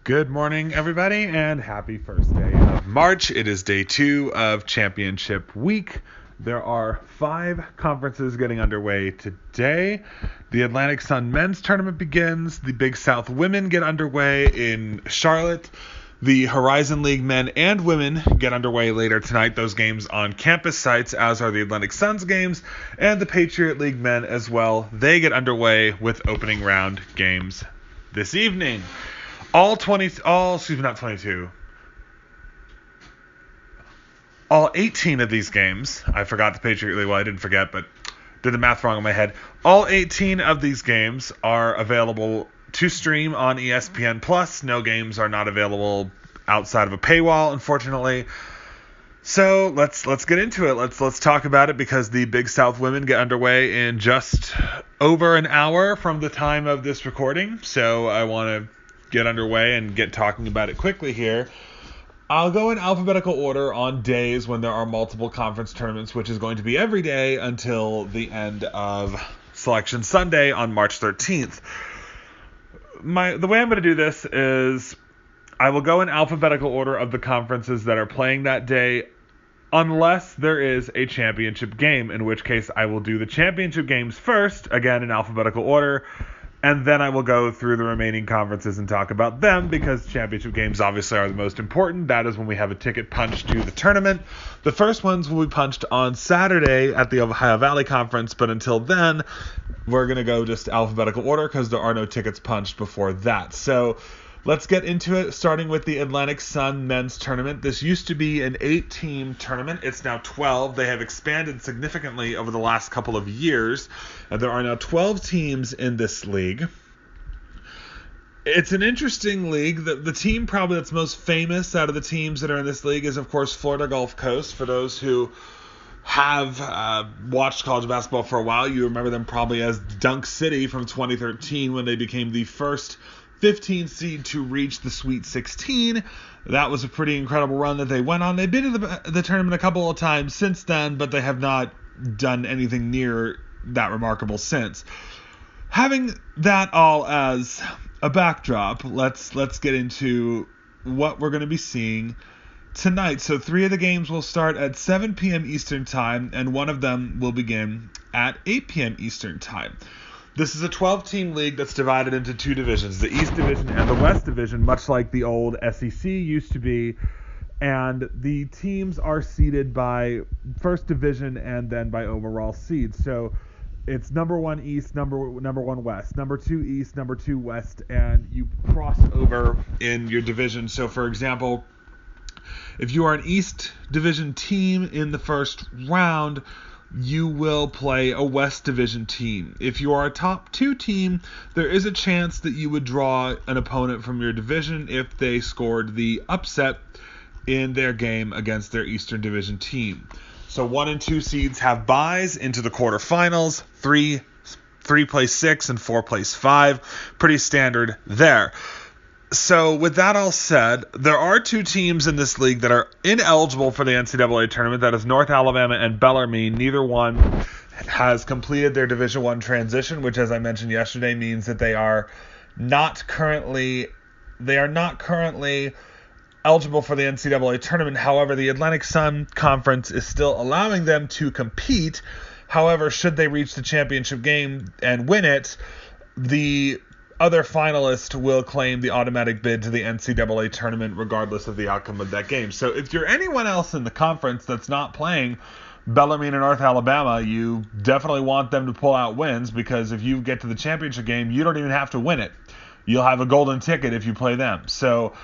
Good morning, everybody, and happy first day of March. It is day 2 of championship week. There are 5 conferences getting underway today. The Atlantic Sun men's tournament begins. The Big South women get underway in Charlotte. The Horizon League men and women get underway later tonight. Those games on campus sites, as are the Atlantic Sun's games, and the Patriot League men as well. They get underway with opening round games this evening. All 18 of these games, I forgot the Patriot League, well, I didn't forget, but did the math wrong in my head. All 18 of these games are available to stream on ESPN+. No games are not available outside of a paywall, unfortunately. So let's get into it. Let's talk about it, because the Big South women get underway in just over an hour from the time of this recording. So I want to get underway and get talking about it quickly here. I'll go in alphabetical order on days when there are multiple conference tournaments, which is going to be every day until the end of Selection Sunday on March 13th. The way I'm going to do this is I will go in alphabetical order of the conferences that are playing that day, unless there is a championship game, in which case I will do the championship games first, again in alphabetical order, and then I will go through the remaining conferences and talk about them, because championship games obviously are the most important. That is when we have a ticket punched to the tournament. The first ones will be punched on Saturday at the Ohio Valley Conference, but until then, we're going to go just alphabetical order because there are no tickets punched before that. So let's get into it, starting with the Atlantic Sun men's tournament. This used to be an 8-team tournament. It's now 12. They have expanded significantly over the last couple of years. There are now 12 teams in this league. It's an interesting league. The team probably that's most famous out of the teams that are in this league is, of course, Florida Gulf Coast. For those who have watched college basketball for a while, you remember them probably as Dunk City from 2013, when they became the first 15 seed to reach the Sweet 16. That was a pretty incredible run that they went on. They've been to the tournament a couple of times since then, but they have not done anything near that remarkable since. Having that all as a backdrop, let's get into what we're going to be seeing tonight. So 3 of the games will start at 7 p.m. Eastern Time, and one of them will begin at 8 p.m. Eastern Time. This is a 12-team league that's divided into 2 divisions, the East Division and the West Division, much like the old SEC used to be. And the teams are seeded by first division and then by overall seeds. So it's number 1 East, number 1 West, number 2 East, number 2 West, and you cross over in your division. So, for example, if you are an East Division team in the first round, you will play a West Division team. If you are a top 2 team, there is a chance that you would draw an opponent from your division if they scored the upset in their game against their Eastern Division team. So 1 and 2 seeds have byes into the quarterfinals. 3 plays 6 and 4 plays 5. Pretty standard there. So with that all said, there are 2 teams in this league that are ineligible for the NCAA tournament. That is North Alabama and Bellarmine. Neither one has completed their Division I transition, which, as I mentioned yesterday, means that they are not currently eligible for the NCAA tournament. However, the Atlantic Sun Conference is still allowing them to compete. However, should they reach the championship game and win it, the other finalist will claim the automatic bid to the NCAA tournament regardless of the outcome of that game. So if you're anyone else in the conference that's not playing Bellarmine or North Alabama, you definitely want them to pull out wins, because if you get to the championship game, you don't even have to win it. You'll have a golden ticket if you play them. So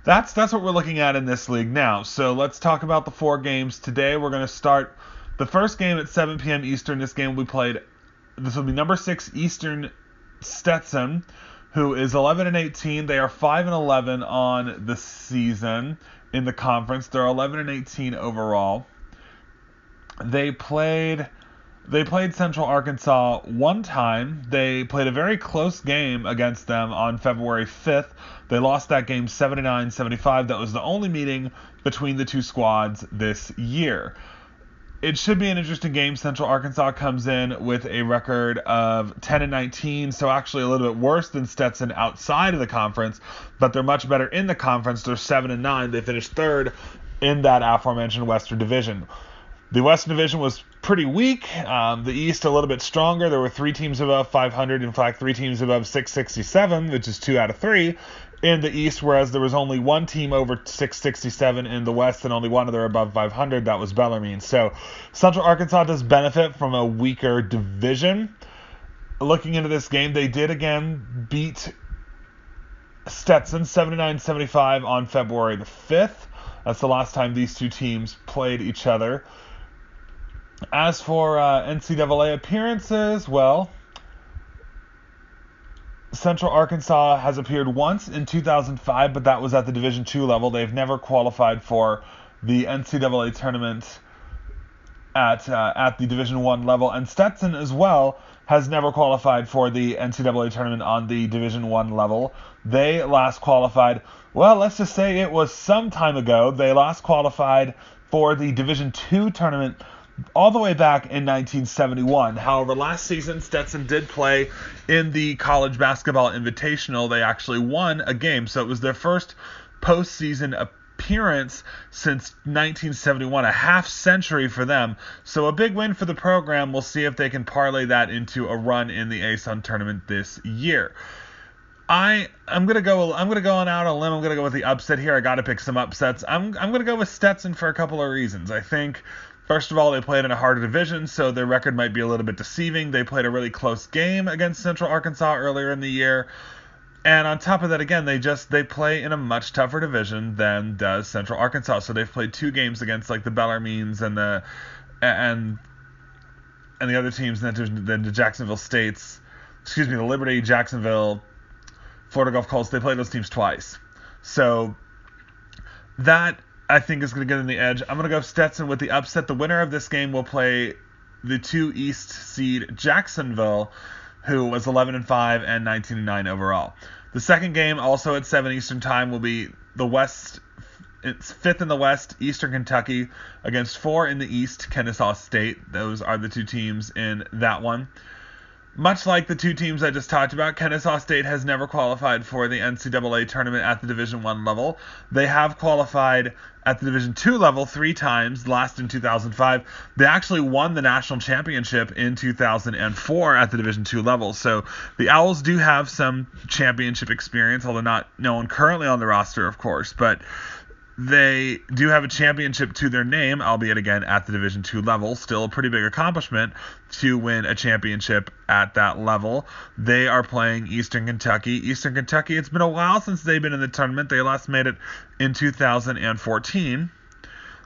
that's what we're looking at in this league now. So let's talk about the 4 games today. We're going to start the first game at 7 p.m. Eastern. This will be number 6 Eastern Stetson, who is 11-18. They are 5-11 on the season in the conference. They're 11-18 overall. They played Central Arkansas one time. They played a very close game against them on February 5th. They lost that game 79-75. That was the only meeting between the 2 squads this year. It should be an interesting game. Central Arkansas comes in with a record of 10-19, so actually a little bit worse than Stetson outside of the conference, but they're much better in the conference. They're 7-9. They finished third in that aforementioned Western Division. The Western Division was pretty weak. The East a little bit stronger. There were 3 teams above 500. In fact, 3 teams above 667, which is 2 out of 3 in the East, whereas there was only 1 team over 667 in the West and only 1 other above 500. That was Bellarmine. So Central Arkansas does benefit from a weaker division. Looking into this game, they did again beat Stetson 79-75 on February the 5th. That's the last time these two teams played each other. As for NCAA appearances, well, Central Arkansas has appeared once in 2005, but that was at the Division II level. They've never qualified for the NCAA tournament at the Division I level. And Stetson as well has never qualified for the NCAA tournament on the Division I level. They last qualified, well, let's just say it was some time ago. They last qualified for the Division II tournament all the way back in 1971. However, last season, Stetson did play in the College Basketball Invitational. They actually won a game, so it was their first postseason appearance since 1971, a half century for them. So a big win for the program. We'll see if they can parlay that into a run in the ASUN tournament this year. I'm gonna go on out on a limb. I'm gonna go with the upset here. I gotta pick some upsets. I'm gonna go with Stetson for a couple of reasons. I think, first of all, they played in a harder division, so their record might be a little bit deceiving. They played a really close game against Central Arkansas earlier in the year. And on top of that, again, they play in a much tougher division than does Central Arkansas. So they've played 2 games against like the Bellarmines and the other teams, and then the Jacksonville States, the Liberty, Jacksonville, Florida Gulf Coast. They played those teams twice. So that, I think, is going to get in the edge. I'm going to go Stetson with the upset. The winner of this game will play the 2 East seed Jacksonville, who was 11-5 and 19-9 overall. The second game, also at 7 Eastern time, will be the West. It's 5th in the West, Eastern Kentucky, against 4 in the East, Kennesaw State. Those are the 2 teams in that one. Much like the 2 teams I just talked about, Kennesaw State has never qualified for the NCAA tournament at the Division I level. They have qualified at the Division II level 3 times, last in 2005. They actually won the national championship in 2004 at the Division II level. So the Owls do have some championship experience, although no one currently on the roster, of course. But they do have a championship to their name, albeit again at the Division II level. Still a pretty big accomplishment to win a championship at that level. They are playing Eastern Kentucky. Eastern Kentucky, it's been a while since they've been in the tournament. They last made it in 2014.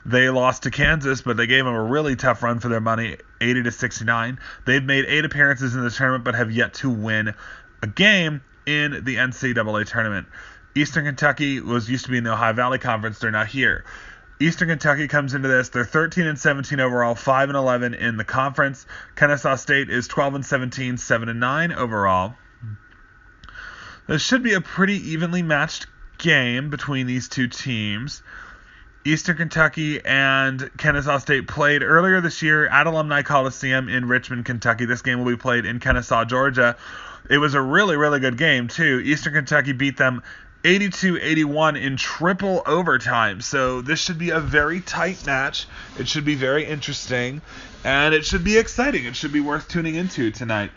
They lost to Kansas, but they gave them a really tough run for their money, 80-69. They've made 8 appearances in the tournament, but have yet to win a game in the NCAA tournament. Eastern Kentucky used to be in the Ohio Valley Conference. They're not here. Eastern Kentucky comes into this. They're 13-17 overall, 5-11 in the conference. Kennesaw State is 12-17, 7-9 overall. This should be a pretty evenly matched game between these 2 teams. Eastern Kentucky and Kennesaw State played earlier this year at Alumni Coliseum in Richmond, Kentucky. This game will be played in Kennesaw, Georgia. It was a really, really good game, too. Eastern Kentucky beat them 82-81 in triple overtime. So this should be a very tight match. It should be very interesting, and it should be exciting. It should be worth tuning into tonight.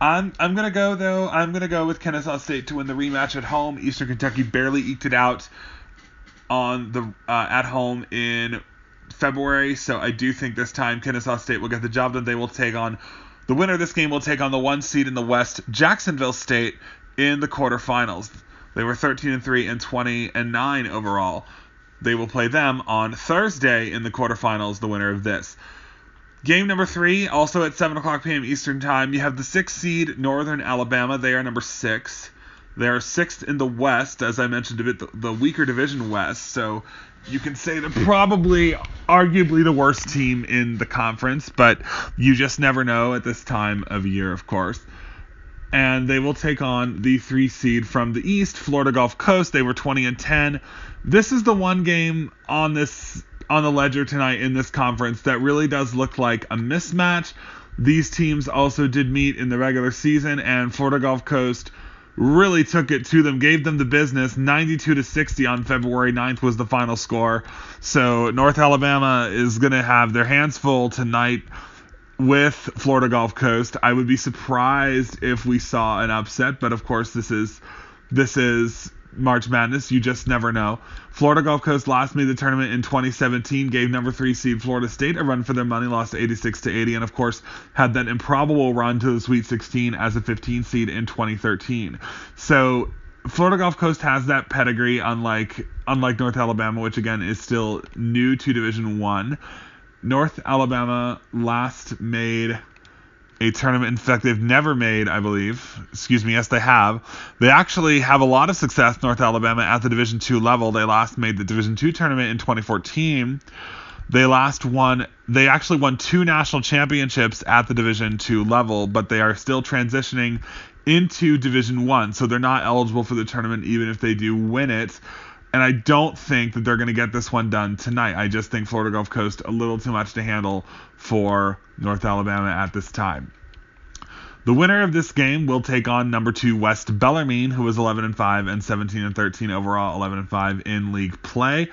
I'm gonna go with Kennesaw State to win the rematch at home. Eastern Kentucky barely eked it out on the at home in February, so I do think this time Kennesaw State will get the job done. The winner of this game will take on the 1 seed in the West, Jacksonville State, in the quarterfinals. They were 13-3 and 20-9 overall. They will play them on Thursday in the quarterfinals, the winner of this. Game number 3, also at 7 o'clock p.m. Eastern Time, you have the 6th seed Northern Alabama. They are number 6. They are 6th in the West, as I mentioned a bit, the weaker division West. So you can say they're probably, arguably, the worst team in the conference, but you just never know at this time of year, of course. And they will take on the 3 seed from the East, Florida Gulf Coast. They were 20-10. This is the one game on this on the ledger tonight in this conference that really does look like a mismatch. These teams also did meet in the regular season, and Florida Gulf Coast really took it to them, gave them the business. 92-60 on February 9th was the final score. So North Alabama is going to have their hands full tonight with Florida Gulf Coast. I would be surprised if we saw an upset, but of course this is March Madness. You just never know. Florida Gulf Coast last made the tournament in 2017, gave number 3 seed Florida State a run for their money, lost 86-80, and of course had that improbable run to the Sweet 16 as a 15 seed in 2013. So Florida Gulf Coast has that pedigree, unlike North Alabama, which again is still new to Division I. North Alabama last made a tournament. In fact, they've never made, I believe. Yes, they have. They actually have a lot of success, North Alabama, at the Division II level. They last made the Division II tournament in 2014. They actually won 2 national championships at the Division II level, but they are still transitioning into Division I, so they're not eligible for the tournament even if they do win it. And I don't think that they're going to get this one done tonight. I just think Florida Gulf Coast a little too much to handle for North Alabama at this time. The winner of this game will take on number 2 West Bellarmine, who is 11-5 and 17-13 overall, 11-5 in league play.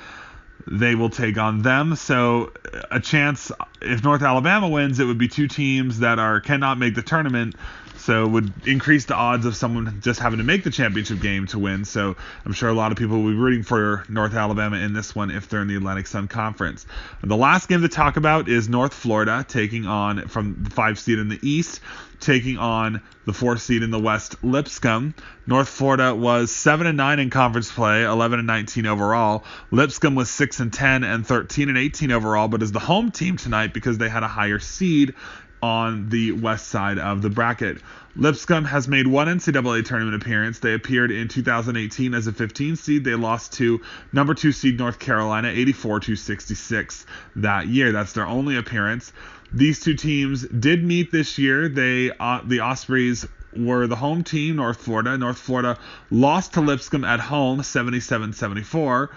They will take on them. So a chance, if North Alabama wins, it would be 2 teams that cannot make the tournament. So it would increase the odds of someone just having to make the championship game to win. So I'm sure a lot of people will be rooting for North Alabama in this one if they're in the Atlantic Sun Conference. And the last game to talk about is North Florida taking on, from the 5 seed in the East, taking on the 4 seed in the West, Lipscomb. North Florida was 7-9 in conference play, 11-19 overall. Lipscomb was 6-10 and 13-18 overall, but is the home team tonight because they had a higher seed on the west side of the bracket. Lipscomb has made 1 NCAA tournament appearance. They appeared in 2018 as a 15 seed. They lost to number 2 seed North Carolina, 84-66 that year. That's their only appearance. These 2 teams did meet this year. The Ospreys were the home team, North Florida. North Florida lost to Lipscomb at home, 77-74.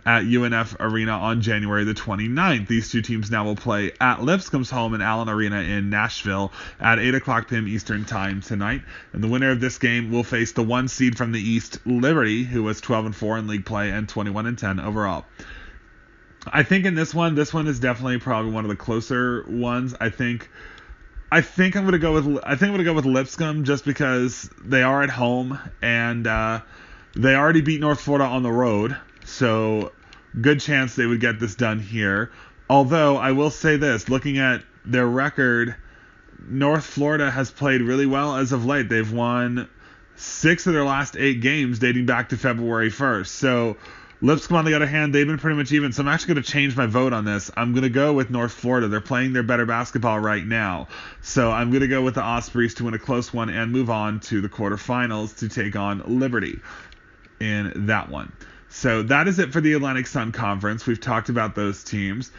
At UNF Arena on January the 29th. These 2 teams now will play at Lipscomb's home in Allen Arena in Nashville at 8 o'clock p.m. Eastern Time tonight. And the winner of this game will face the 1 seed from the East, Liberty, who was 12-4 in league play and 21-10 overall. I think in this one is definitely probably one of the closer ones. I think I'm gonna go with Lipscomb just because they are at home and they already beat North Florida on the road. So, good chance they would get this done here. Although, I will say this, looking at their record, North Florida has played really well as of late. They've won 6 of their last 8 games dating back to February 1st. So, Lipscomb, on the other hand, they've been pretty much even. So, I'm actually going to change my vote on this. I'm going to go with North Florida. They're playing their better basketball right now. So, I'm going to go with the Ospreys to win a close one and move on to the quarterfinals to take on Liberty in that one. So that is it for the Atlantic Sun Conference. We've talked about those teams.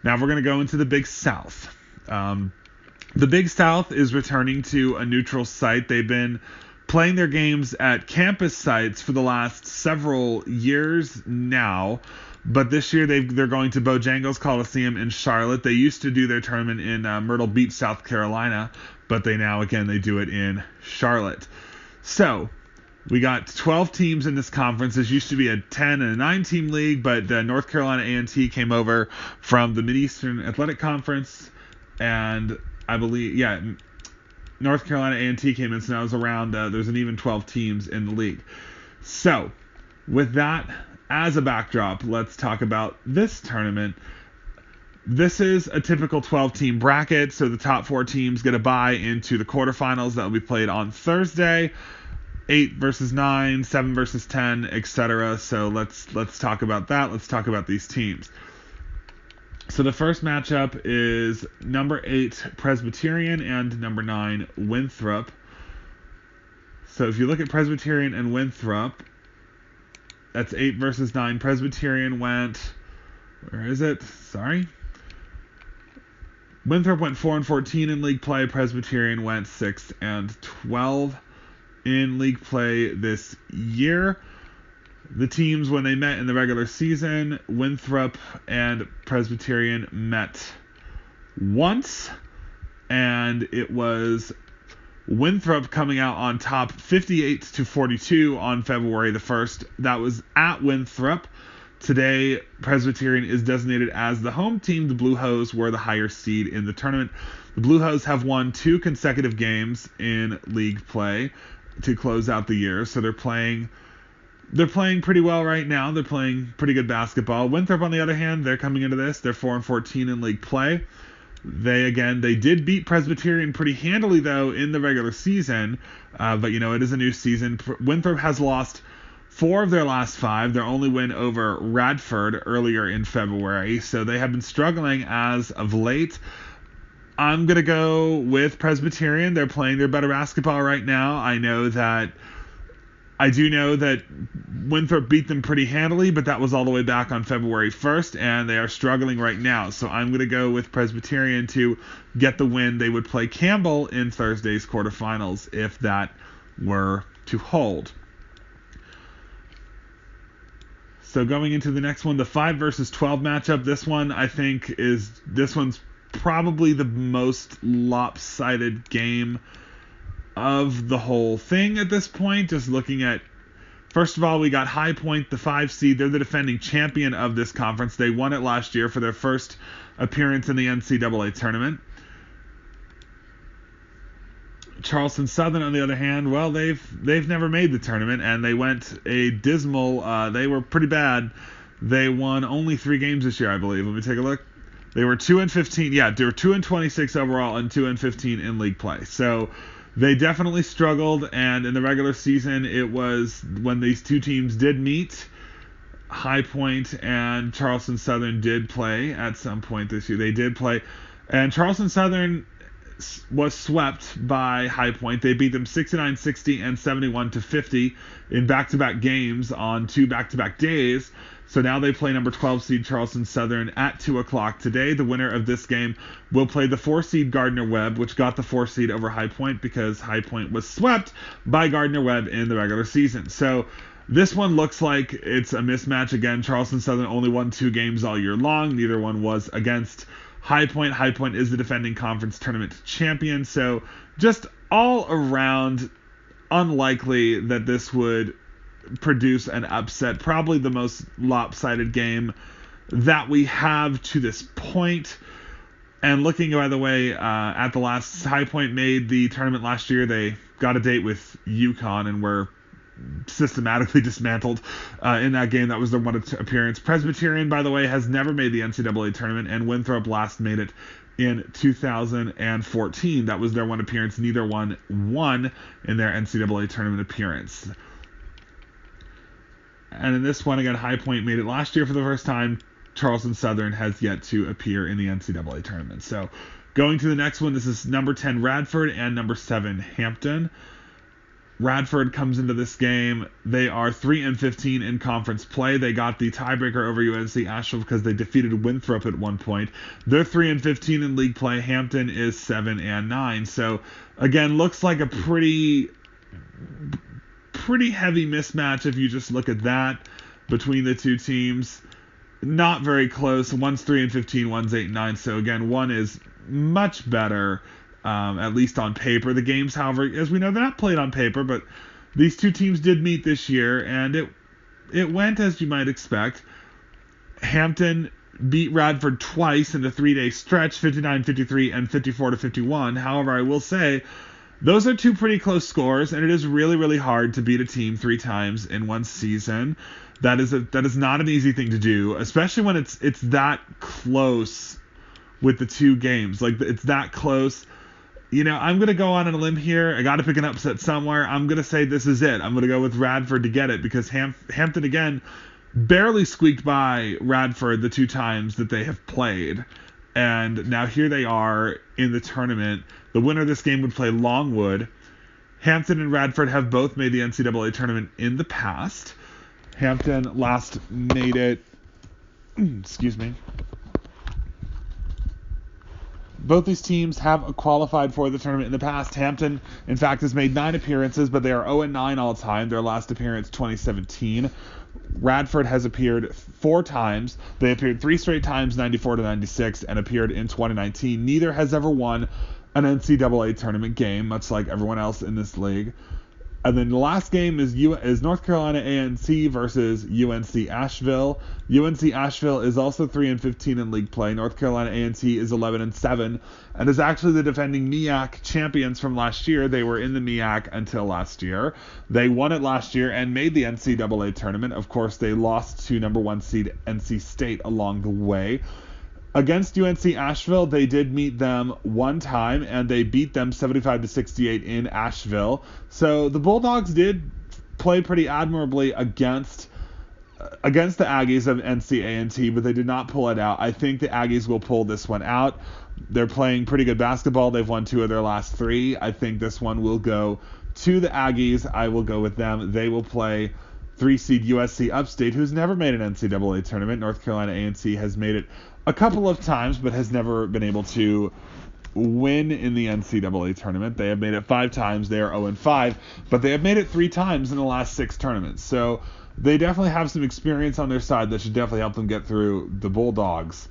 Now we're going to go into the Big South. The Big South is returning to a neutral site. They've been playing their games at campus sites for the last several years now. But this year they're going to Bojangles Coliseum in Charlotte. They used to do their tournament in Myrtle Beach, South Carolina. But they do it in Charlotte. So we got 12 teams in this conference. This used to be a 10 and a 9 team league, but North Carolina A&T came over from the Mid-Eastern Athletic Conference, and I believe, North Carolina A&T came in, so now it's around, there's an even 12 teams in the league. So, with that as a backdrop, let's talk about this tournament. This is a typical 12-team bracket, so the top 4 teams get a bye into the quarterfinals that will be played on Thursday. 8 versus 9, 7 versus 10, etc. So let's talk about that. Let's talk about these teams. So the first matchup is number 8 Presbyterian and number 9 Winthrop. So if you look at Presbyterian and Winthrop, that's 8 versus 9. Presbyterian went, Winthrop went 4-14 in league play. Presbyterian went 6-12 in league play this year. The teams, when they met in the regular season, Winthrop and Presbyterian met once, and it was Winthrop coming out on top 58-42 on February the 1st. That was at Winthrop. Today, Presbyterian is designated as the home team. The Blue Hose were the higher seed in the tournament. The Blue Hose have won 2 consecutive games in league play to close out the year, so they're playing pretty well right now. They're playing pretty good basketball. Winthrop, on the other hand, they're coming into this. They're 4-14 in league play. They did beat Presbyterian pretty handily, though, in the regular season. But, it is a new season. Winthrop has lost 4 of their last 5. Their only win over Radford earlier in February. So they have been struggling as of late. I'm going to go with Presbyterian. They're playing their better basketball right now. I do know that Winthrop beat them pretty handily, but that was all the way back on February 1st, and they are struggling right now. So I'm going to go with Presbyterian to get the win. They would play Campbell in Thursday's quarterfinals if that were to hold. So going into the next one, the 5 versus 12 matchup. This one's probably the most lopsided game of the whole thing at this point. Just looking at, first of all, we got High Point, the 5 seed. They're the defending champion of this conference. They won it last year for their first appearance in the NCAA tournament. Charleston Southern, on the other hand, well, they've never made the tournament, and they went a dismal. They were pretty bad. They won only 3 games this year, I believe. Let me take a look. They were 2-15. Yeah, they were 2-26 overall and 2-15 in league play. So they definitely struggled, and in the regular season, it was when these two teams did meet. High Point and Charleston Southern did play at some point this year. They did play, and Charleston Southern was swept by High Point. They beat them 69-60 and 71-50 in back-to-back games on 2 back-to-back days. So now they play number 12 seed Charleston Southern at 2 o'clock today. The winner of this game will play the 4 seed Gardner-Webb, which got the 4 seed over High Point because High Point was swept by Gardner-Webb in the regular season. So this one looks like it's a mismatch again. Charleston Southern only won 2 games all year long. Neither one was against High Point. High Point is the defending conference tournament champion. So just all around unlikely that this would produce an upset. Probably the most lopsided game that we have to this point. And looking, by the way, at the last, High Point made the tournament last year. They got a date with UConn and were systematically dismantled in that game. That was their one appearance. Presbyterian, by the way, has never made the NCAA tournament, and Winthrop last made it in 2014. That was their one appearance. Neither one won in their NCAA tournament appearance. And in this one, again, High Point made it last year for the first time. Charleston Southern has yet to appear in the NCAA tournament. So going to the next one, this is number 10 Radford and number 7 Hampton. Radford comes into this game. They are 3-15 in conference play. They got the tiebreaker over UNC Asheville because they defeated Winthrop at one point. They're 3-15 in league play. Hampton is 7-9. So again, looks like a pretty heavy mismatch if you just look at that between the two teams. Not very close. One's 3-15, one's 8-9. So again, one is much better, at least on paper. The games, however, as we know, they're not played on paper, but these two teams did meet this year, and it went as you might expect. Hampton beat Radford twice in a 3-day stretch, 59-53 and 54-51. However, I will say those are 2 pretty close scores, and it is really, really hard to beat a team 3 times in one season. That is not an easy thing to do, especially when it's that close with the 2 games. Like, it's that close. I'm going to go on a limb here. I got to pick an upset somewhere. I'm going to say this is it. I'm going to go with Radford to get it because Hampton, again, barely squeaked by Radford the 2 times that they have played. And now here they are in the tournament. The winner of this game would play Longwood. Hampton and Radford have both made the NCAA tournament in the past. Hampton last made it, Both these teams have qualified for the tournament in the past. Hampton, in fact, has made 9 appearances, but they are 0-9 all time. Their last appearance, 2017. Radford has appeared 4 times. They appeared 3 straight times, 94-96, and appeared in 2019. Neither has ever won an NCAA tournament game, much like everyone else in this league. And then the last game is North Carolina A&T versus UNC Asheville. UNC Asheville is also 3-15 in league play. North Carolina A&T is 11-7 and is actually the defending MEAC champions from last year. They were in the MEAC until last year. They won it last year and made the NCAA tournament. Of course, they lost to number 1 seed NC State along the way. Against UNC Asheville, they did meet them one time, and they beat them 75-68 in Asheville. So the Bulldogs did play pretty admirably against the Aggies of NC A&T, but they did not pull it out. I think the Aggies will pull this one out. They're playing pretty good basketball. They've won 2 of their last 3. I think this one will go to the Aggies. I will go with them. They will play 3-seed USC Upstate, who's never made an NCAA tournament. North Carolina A&T has made it a couple of times, but has never been able to win in the NCAA tournament. They have made it 5 times. They are 0-5, but they have made it 3 times in the last 6 tournaments. So they definitely have some experience on their side that should definitely help them get through the Bulldogs.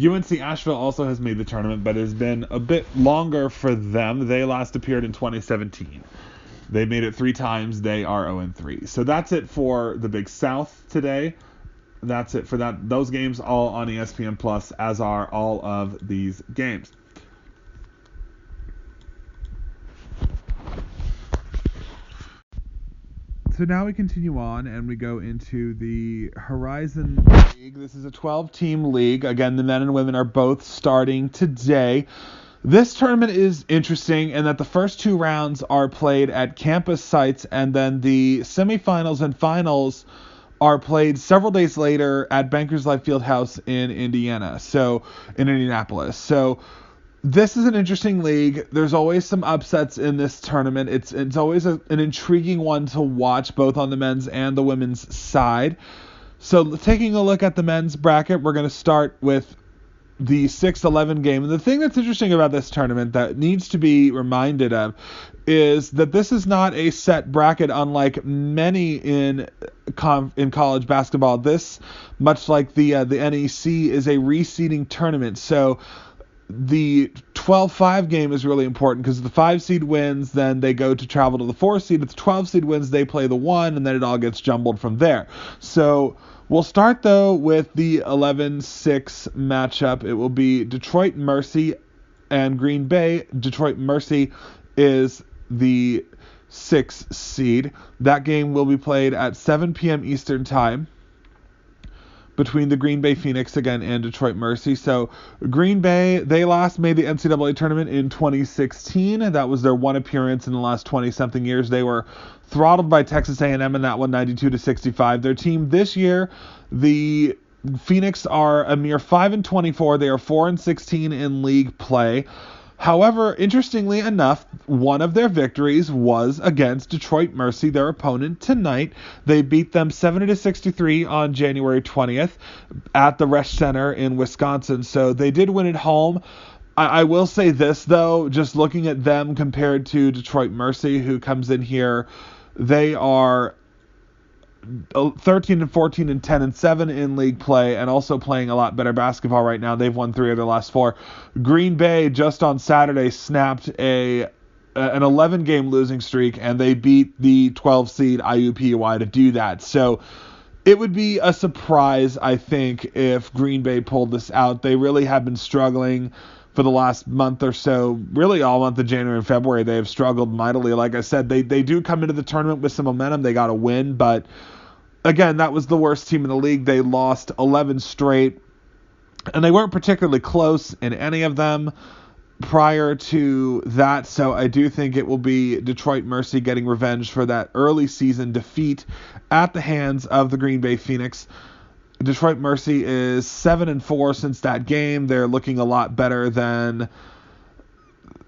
UNC Asheville also has made the tournament, but it has been a bit longer for them. They last appeared in 2017. They made it 3 times. They are 0-3. So that's it for the Big South today. That's it for that. Those games all on ESPN Plus, as are all of these games. So now we continue on and we go into the Horizon League. This is a 12-team league. Again, the men and women are both starting today. This tournament is interesting in that the first 2 rounds are played at campus sites, and then the semifinals and finals are played several days later at Bankers Life Fieldhouse in Indianapolis. So this is an interesting league. There's always some upsets in this tournament. It's always an intriguing one to watch, both on the men's and the women's side. So taking a look at the men's bracket, we're going to start with the 6-11 game. And the thing that's interesting about this tournament that needs to be reminded of is that this is not a set bracket, unlike many in college basketball. This, much like the NEC, is a reseeding tournament. So the 12-5 game is really important because if the 5 seed wins, then they go to travel to the 4 seed. If the 12 seed wins, they play the 1, and then it all gets jumbled from there. So we'll start, though, with the 11-6 matchup. It will be Detroit Mercy and Green Bay. Detroit Mercy is the 6th seed. That game will be played at 7 p.m. Eastern Time between the Green Bay Phoenix again and Detroit Mercy. So Green Bay, they last made the NCAA tournament in 2016. That was their one appearance in the last 20-something years. They were throttled by Texas A&M in that one, 92-65. Their team this year, the Phoenix, are a mere 5-24. They are 4-16 in league play. However, interestingly enough, one of their victories was against Detroit Mercy, their opponent tonight. They beat them 70-63 on January 20th at the Resch Center in Wisconsin. So they did win at home. I will say this, though, just looking at them compared to Detroit Mercy, who comes in here, they are 13-14 and 10-7 in league play, and also playing a lot better basketball right now. They've won 3 of their last 4. Green Bay just on Saturday snapped an 11-game losing streak, and they beat the 12 seed IUPUI to do that. So it would be a surprise, I think, if Green Bay pulled this out. They really have been struggling for the last month or so, really all month of January and February. They have struggled mightily. Like I said, they do come into the tournament with some momentum. They got a win, but again, that was the worst team in the league. They lost 11 straight, and they weren't particularly close in any of them prior to that. So I do think it will be Detroit Mercy getting revenge for that early season defeat at the hands of the Green Bay Phoenix. Detroit Mercy is 7-4 since that game. They're looking a lot better than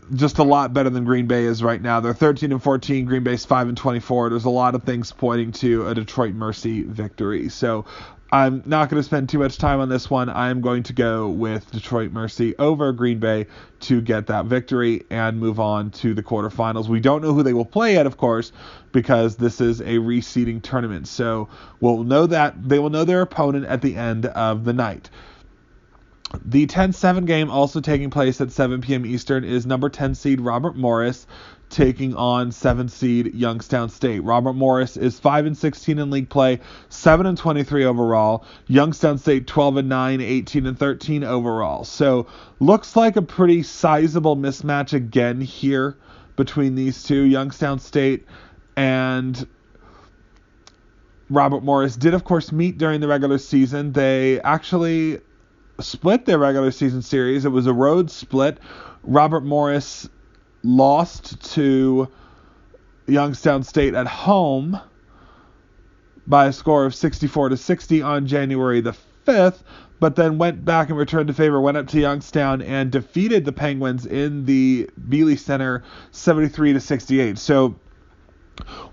Green Bay is right now. They're 13-14. Green Bay's 5-24. There's a lot of things pointing to a Detroit Mercy victory. So I'm not going to spend too much time on this one. I'm going to go with Detroit Mercy over Green Bay to get that victory and move on to the quarterfinals. We don't know who they will play yet, of course, because this is a reseeding tournament. So we'll know that they will know their opponent at the end of the night. The 10-7 game, also taking place at 7 p.m. Eastern, is number 10 seed Robert Morris taking on 7 seed Youngstown State. Robert Morris is 5-16 in league play, 7-23 overall. Youngstown State 12-9, 18-13 overall. So looks like a pretty sizable mismatch again here between these two. Youngstown State and Robert Morris did, of course, meet during the regular season. They actually split their regular season series. It was a road split. Robert Morris lost to Youngstown State at home by a score of 64-60 on January the 5th, but then went back and returned to favor, went up to Youngstown and defeated the Penguins in the Bealey Center 73-68. So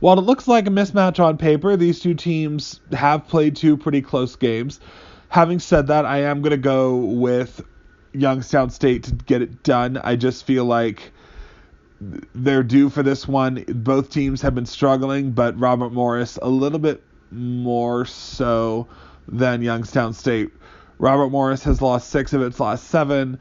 while it looks like a mismatch on paper, these two teams have played two pretty close games. Having said that, I am going to go with Youngstown State to get it done. I just feel like they're due for this one. Both teams have been struggling, but Robert Morris a little bit more so than Youngstown State. Robert Morris has lost 6 of its last 7.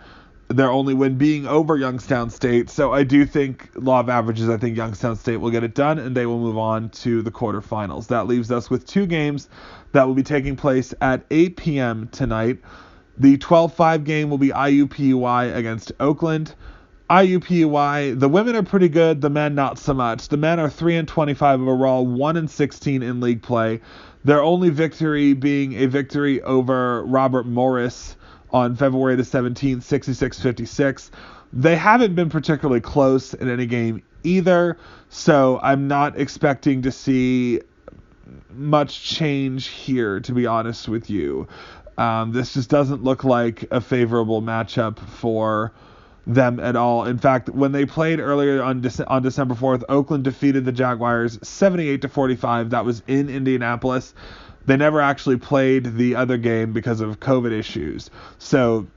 Their only win being over Youngstown State. So I do think, law of averages, I think Youngstown State will get it done and they will move on to the quarterfinals. That leaves us with 2 games that will be taking place at 8 p.m. tonight. The 12-5 game will be IUPUI against Oakland. IUPUI, the women are pretty good, the men not so much. The men are 3-25 overall, 1-16 in league play. Their only victory being a victory over Robert Morris on February the 17th, 66-56. They haven't been particularly close in any game either, so I'm not expecting to see much change here, to be honest with you. This just doesn't look like a favorable matchup for them at all. In fact, when they played earlier on December 4th, Oakland defeated the Jaguars 78-45. That was in Indianapolis. They never actually played the other game because of COVID issues. So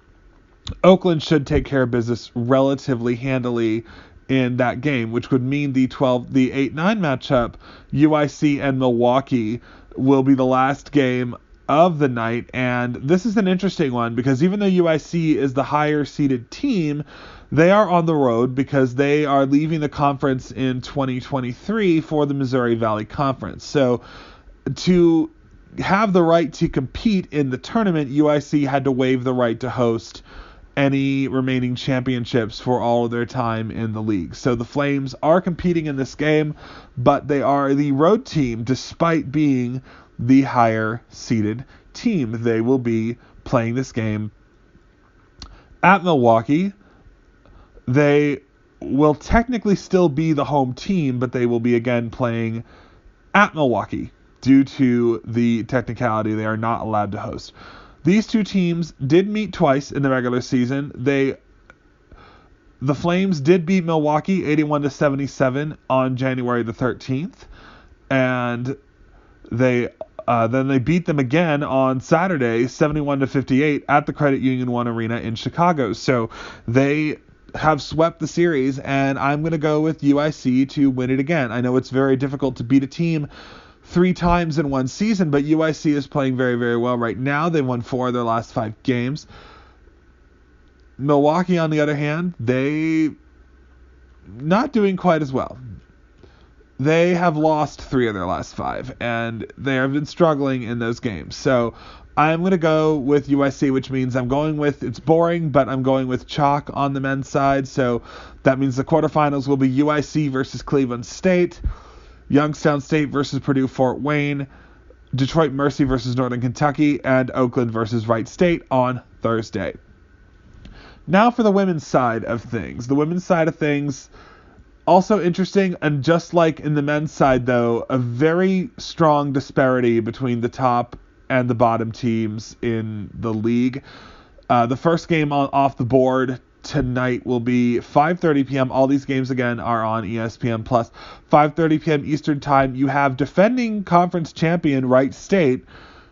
Oakland should take care of business relatively handily in that game, which would mean the 8-9 matchup, UIC and Milwaukee, will be the last game of the night. And this is an interesting one because even though UIC is the higher seeded team, they are on the road because they are leaving the conference in 2023 for the Missouri Valley Conference. So to have the right to compete in the tournament, UIC had to waive the right to host any remaining championships for all of their time in the league. So the Flames are competing in this game, but they are the road team despite being the higher seeded team. They will be playing this game at Milwaukee. They will technically still be the home team, but they will be again playing at Milwaukee. Due to the technicality, they are not allowed to host. These two teams did meet twice in the regular season. The Flames did beat Milwaukee 81-77 on January the 13th, and then they beat them again on Saturday 71-58 at the Credit Union One Arena in Chicago. So they have swept the series, and I'm going to go with UIC to win it again. I know it's very difficult to beat a team 3 times in one season, but UIC is playing very, very well right now. They won 4 of their last 5 games. Milwaukee, on the other hand, they not doing quite as well. They have lost 3 of their last 5, and they have been struggling in those games. So I'm going to go with UIC, which means it's boring, but I'm going with chalk on the men's side. So that means the quarterfinals will be UIC versus Cleveland State, Youngstown State versus Purdue Fort Wayne, Detroit Mercy versus Northern Kentucky, and Oakland versus Wright State on Thursday. Now for the women's side of things. The women's side of things, also interesting, and just like in the men's side, though, a very strong disparity between the top and the bottom teams in the league. The first game off the board tonight will be 5:30 p.m. All these games, again, are on ESPN+. 5:30 p.m. Eastern Time. You have defending conference champion Wright State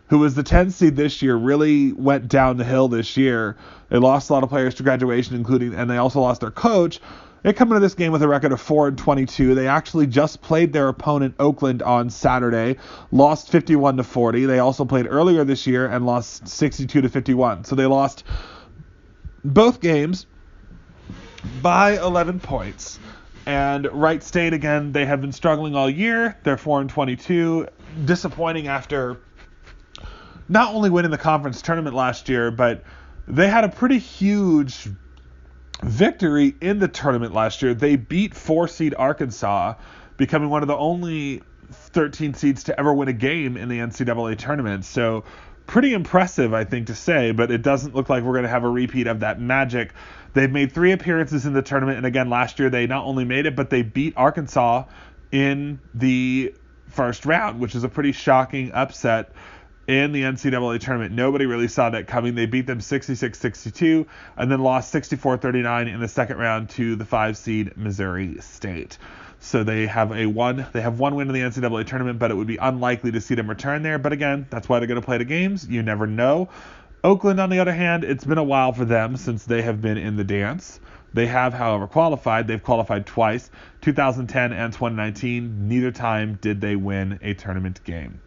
who was the 10th seed this year, really went down the hill this year. They lost a lot of players to graduation, and they also lost their coach. They come into this game with a record of 4-22. They actually just played their opponent, Oakland, on Saturday, lost 51-40. They also played earlier this year and lost 62-51. So they lost both games by 11 points. And Wright State, again, they have been struggling all year. They're 4-22, disappointing after not only winning the conference tournament last year, but they had a pretty huge victory in the tournament last year. They beat 4-seed Arkansas, becoming one of the only 13 seeds to ever win a game in the NCAA tournament. So pretty impressive, I think, to say, but it doesn't look like we're going to have a repeat of that magic. They've made 3 appearances in the tournament, and again, last year they not only made it, but they beat Arkansas in the first round, which is a pretty shocking upset in the NCAA tournament. Nobody really saw that coming. They beat them 66-62 and then lost 64-39 in the second round to the 5-seed Missouri State. So they have one win in the NCAA tournament, but it would be unlikely to see them return there. But again, that's why they're going to play the games. You never know. Oakland, on the other hand, it's been a while for them since they have been in the dance. They have, however, qualified. They've qualified twice, 2010 and 2019. Neither time did they win a tournament game.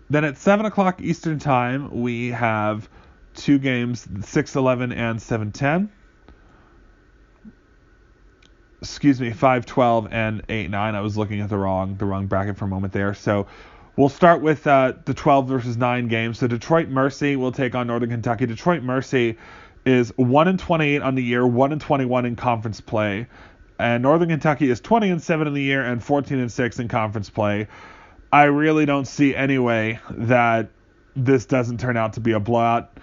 Then at 7 o'clock Eastern Time, we have 2 games, 6-11 and 7-10. 5-12 and 8-9. I was looking at the wrong bracket for a moment there. So we'll start with the 12 versus 9 game. So Detroit Mercy will take on Northern Kentucky. Detroit Mercy is 1-28 on the year, 1-21 in conference play. And Northern Kentucky is 20-7 in the year and 14-6 in conference play. I really don't see any way that this doesn't turn out to be a blowout.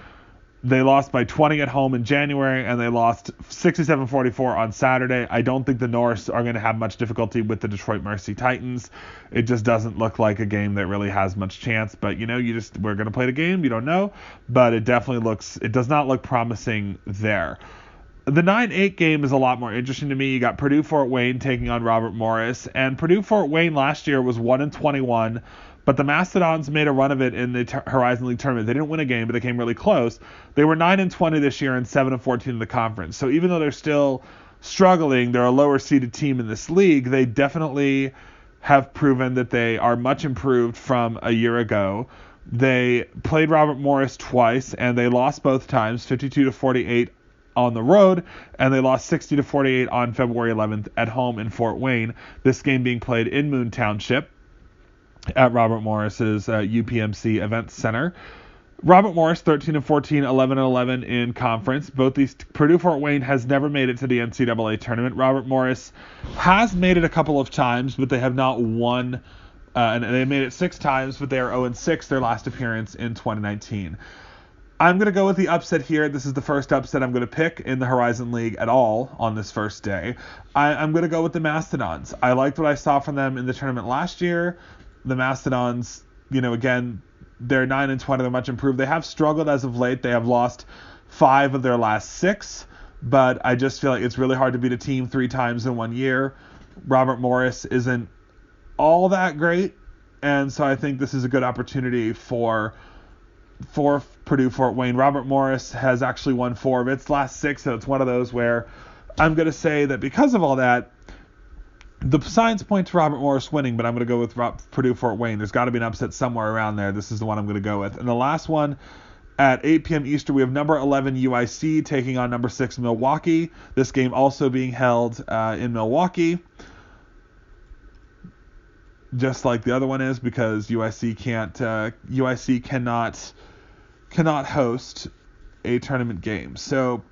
They lost by 20 at home in January, and they lost 67-44 on Saturday. I don't think the Norse are going to have much difficulty with the Detroit Mercy Titans. It just doesn't look like a game that really has much chance. But, we're going to play the game. You don't know. But it does not look promising there. The 9-8 game is a lot more interesting to me. You got Purdue-Fort Wayne taking on Robert Morris. And Purdue-Fort Wayne last year was 1-21, but the Mastodons made a run of it in the Horizon League tournament. They didn't win a game, but they came really close. They were 9-20 this year and 7-14 in the conference. So even though they're still struggling, they're a lower-seeded team in this league. They definitely have proven that they are much improved from a year ago. They played Robert Morris twice, and they lost both times, 52-48 on the road, and they lost 60-48 on February 11th at home in Fort Wayne. This game being played in Moon Township at Robert Morris's UPMC Event Center. Robert Morris 13-14, 11-11 in conference. Both these Purdue-Fort Wayne has never made it to the NCAA tournament. Robert Morris has made it a couple of times, but they have not won. And they made it 6 times, but they are 0-6 their last appearance in 2019. I'm going to go with the upset here. This is the first upset I'm going to pick in the Horizon League at all on this first day. I'm going to go with the Mastodons. I liked what I saw from them in the tournament last year. The Mastodons, again, they're 9-20. They're much improved. They have struggled as of late. They have lost 5 of their last 6, but I just feel like it's really hard to beat a team 3 times in 1 year. Robert Morris isn't all that great, and so I think this is a good opportunity for Purdue-Fort Wayne. Robert Morris has actually won 4 of its last 6, so it's one of those where I'm going to say that because of all that, the signs point to Robert Morris winning, but I'm going to go with Purdue-Fort Wayne. There's got to be an upset somewhere around there. This is the one I'm going to go with. And the last one, at 8 p.m. Eastern, we have number 11 UIC taking on number 6 Milwaukee. This game also being held in Milwaukee, just like the other one is, because UIC cannot host a tournament game. So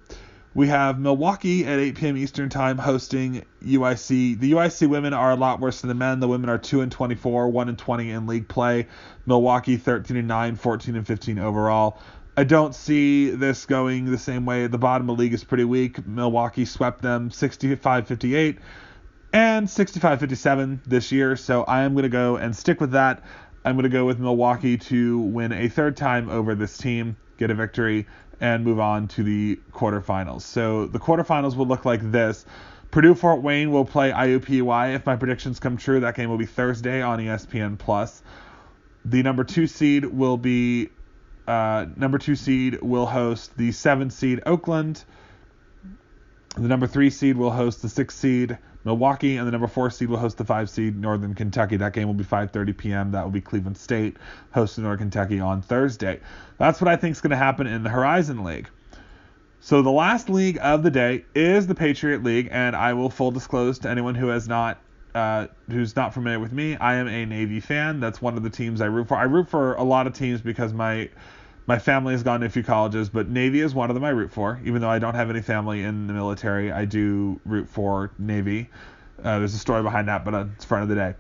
we have Milwaukee at 8 p.m. Eastern Time hosting UIC. The UIC women are a lot worse than the men. The women are 2-24, 1-20 in league play. Milwaukee 13-9, 14-15 overall. I don't see this going the same way. The bottom of the league is pretty weak. Milwaukee swept them 65-58 and 65-57 this year. So I am going to go and stick with that. I'm going to go with Milwaukee to win a third time over this team, get a victory, and move on to the quarterfinals. So the quarterfinals will look like this. Purdue-Fort Wayne will play IUPUI. If my predictions come true, that game will be Thursday on ESPN+. The number 2 seed will host the 7 seed Oakland. The number 3 seed will host the 6 seed Milwaukee, and the number 4 seed will host the 5 seed Northern Kentucky. That game will be 5:30 p.m. That will be Cleveland State hosting Northern Kentucky on Thursday. That's what I think is going to happen in the Horizon League. So the last league of the day is the Patriot League, and I will full disclose to anyone who's not familiar with me, I am a Navy fan. That's one of the teams I root for. I root for a lot of teams because my family has gone to a few colleges, but Navy is one of them I root for. Even though I don't have any family in the military, I do root for Navy. There's a story behind that, but it's front of the day.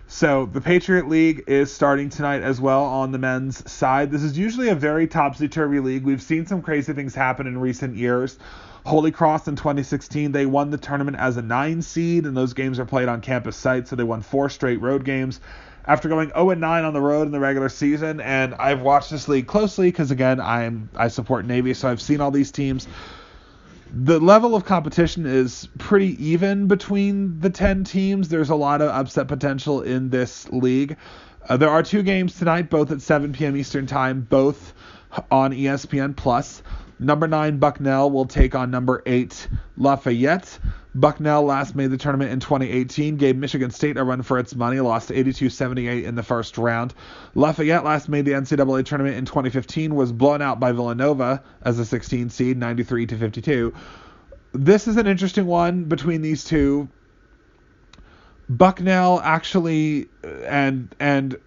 So the Patriot League is starting tonight as well on the men's side. This is usually a very topsy-turvy league. We've seen some crazy things happen in recent years. Holy Cross in 2016, they won the tournament as a 9 seed, and those games are played on campus sites, so they won 4 straight road games after going 0-9 on the road in the regular season. And I've watched this league closely because, again, I support Navy, so I've seen all these teams. The level of competition is pretty even between the 10 teams. There's a lot of upset potential in this league. There are 2 games tonight, both at 7 p.m. Eastern Time, both on ESPN+. Number 9, Bucknell, will take on number 8, Lafayette. Bucknell last made the tournament in 2018, gave Michigan State a run for its money, lost 82-78 in the first round. Lafayette last made the NCAA tournament in 2015, was blown out by Villanova as a 16 seed, 93-52. This is an interesting one between these two. Bucknell actually and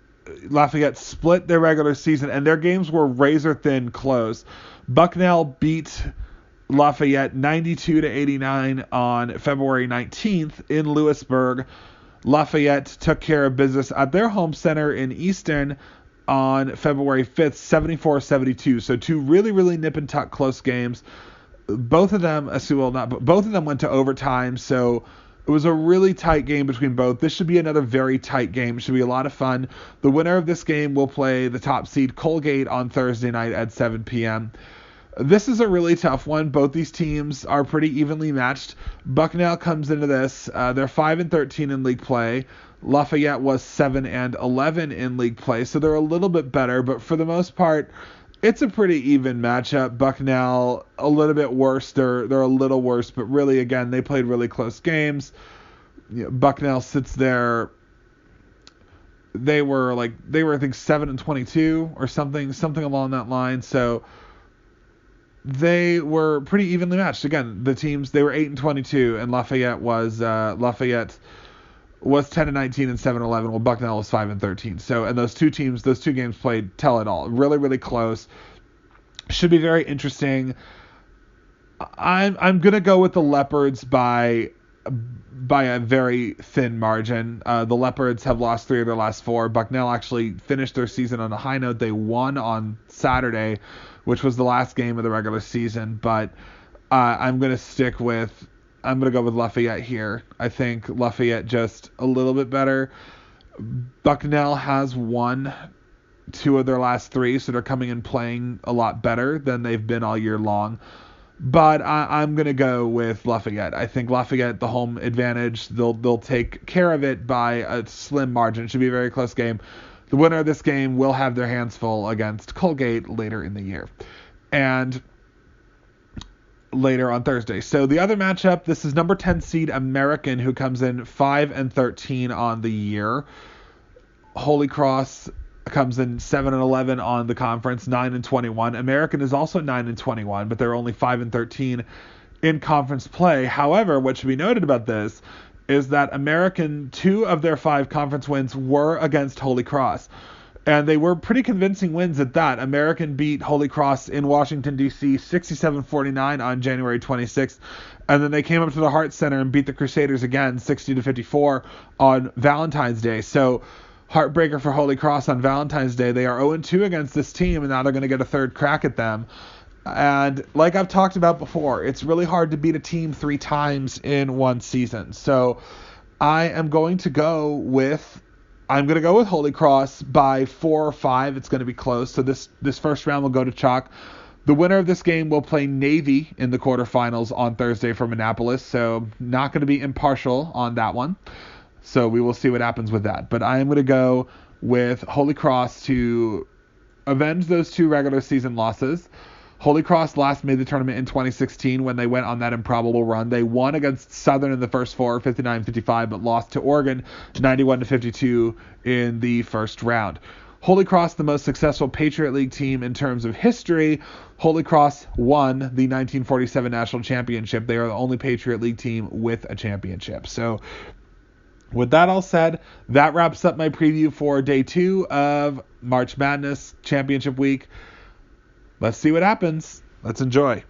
Lafayette split their regular season, and their games were razor-thin close. Bucknell beat Lafayette 92-89 on February 19th in Lewisburg. Lafayette took care of business at their home center in Easton on February 5th, 74-72. So 2 really, really nip and tuck close games. Both of them went to overtime, so it was a really tight game between both. This should be another very tight game. It should be a lot of fun. The winner of this game will play the top seed Colgate on Thursday night at 7 p.m. This is a really tough one. Both these teams are pretty evenly matched. Bucknell comes into this. They're 5-13 in league play. Lafayette was 7-11 in league play, so they're a little bit better. But for the most part, it's a pretty even matchup. Bucknell a little bit worse. They're a little worse, but really, again, they played really close games. Bucknell sits there. They were I think 7-22 or something along that line. So they were pretty evenly matched. Again, the teams, they were 8-22, and Lafayette was 10-19 and 7-11. Well, Bucknell was 5-13. So, and those two games played tell it all. Really, really close. Should be very interesting. I'm gonna go with the Leopards by a very thin margin. The Leopards have lost 3 of their last 4. Bucknell actually finished their season on a high note. They won on Saturday, which was the last game of the regular season. But I'm going to go with Lafayette here. I think Lafayette just a little bit better. Bucknell has won 2 of their last 3, so they're coming in playing a lot better than they've been all year long. But I'm going to go with Lafayette. I think Lafayette, the home advantage, they'll take care of it by a slim margin. It should be a very close game. The winner of this game will have their hands full against Colgate later in the year. And later on Thursday. So the other matchup, this is number 10 seed American, who comes in 5-13 on the year. Holy Cross comes in 7-11 on the conference, 9-21. American is also 9-21, but they're only 5-13 in conference play. However, what should be noted about this is that American, 2 of their 5 conference wins were against Holy Cross. And they were pretty convincing wins at that. American beat Holy Cross in Washington, D.C. 67-49 on January 26th. And then they came up to the Hart Center and beat the Crusaders again, 60-54 on Valentine's Day. So heartbreaker for Holy Cross on Valentine's Day. They are 0-2 against this team, and now they're going to get a third crack at them. And like I've talked about before, it's really hard to beat a team 3 times in one season. So I am going to go with Holy Cross by 4 or 5. It's going to be close. So this first round will go to chalk. The winner of this game will play Navy in the quarterfinals on Thursday from Annapolis, so not going to be impartial on that one. So we will see what happens with that. But I am going to go with Holy Cross to avenge those 2 regular season losses. Holy Cross last made the tournament in 2016 when they went on that improbable run. They won against Southern in the first 4, 59-55, but lost to Oregon 91-52 in the first round. Holy Cross, the most successful Patriot League team in terms of history. Holy Cross won the 1947 National Championship. They are the only Patriot League team with a championship. So with that all said, that wraps up my preview for day 2 of March Madness Championship Week. Let's see what happens. Let's enjoy.